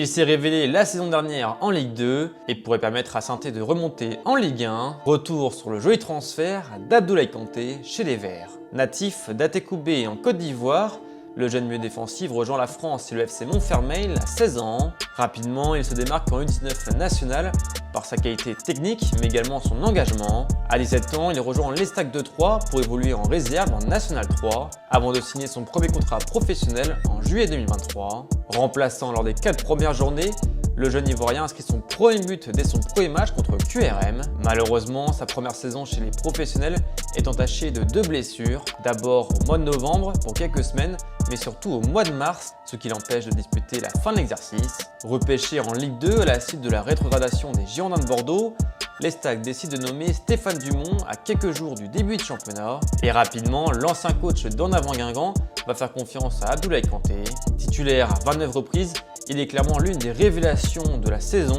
Il s'est révélé la saison dernière en Ligue 2 et pourrait permettre à Saint-Étienne de remonter en Ligue 1. Retour sur le joli transfert d'Abdoulaye Kanté chez les Verts. Natif d'Atekoubé en Côte d'Ivoire, le jeune milieu défensif rejoint la France et le FC Montfermeil à 16 ans. Rapidement, il se démarque en U19 national par sa qualité technique mais également son engagement. À 17 ans, il rejoint l'Estac de Troyes pour évoluer en réserve en National 3 avant de signer son premier contrat professionnel en juillet 2023. Remplaçant lors des 4 premières journées, le jeune Ivoirien inscrit son premier but dès son premier match contre QRM. Malheureusement, sa première saison chez les professionnels est entachée de 2 blessures. D'abord au mois de novembre pour quelques semaines, mais surtout au mois de mars, ce qui l'empêche de disputer la fin de l'exercice. Repêché en Ligue 2 à la suite de la rétrogradation des Girondins de Bordeaux, l'Estac décide de nommer Stéphane Dumont à quelques jours du début du championnat. Et rapidement, l'ancien coach d'En Avant Guingamp va faire confiance à Abdoulaye Kanté. Titulaire à 29 reprises, il est clairement l'une des révélations de la saison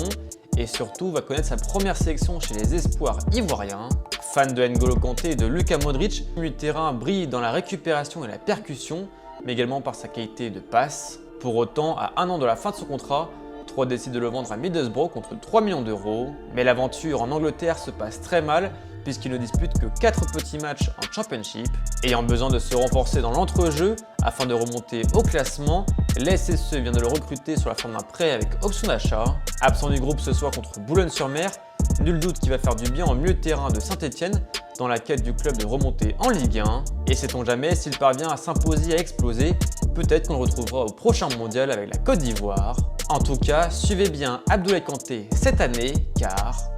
et surtout va connaître sa première sélection chez les espoirs ivoiriens. Fan de N'Golo Kanté et de Luka Modric, le milieu de terrain brille dans la récupération et la percussion, mais également par sa qualité de passe. Pour autant, à 1 an de la fin de son contrat, Troyes décide de le vendre à Middlesbrough contre 3 millions d'euros. Mais l'aventure en Angleterre se passe très mal puisqu'il ne dispute que 4 petits matchs en Championship. Ayant besoin de se renforcer dans l'entrejeu afin de remonter au classement, l'SSE vient de le recruter sur la forme d'un prêt avec option d'achat. Absent du groupe ce soir contre Boulogne-sur-Mer, nul doute qu'il va faire du bien au milieu de terrain de Saint-Étienne dans la quête du club de remonter en Ligue 1. Et sait-on jamais, s'il parvient à s'imposer et à exploser, peut-être qu'on le retrouvera au prochain mondial avec la Côte d'Ivoire. En tout cas, suivez bien Abdoulaye Kanté cette année car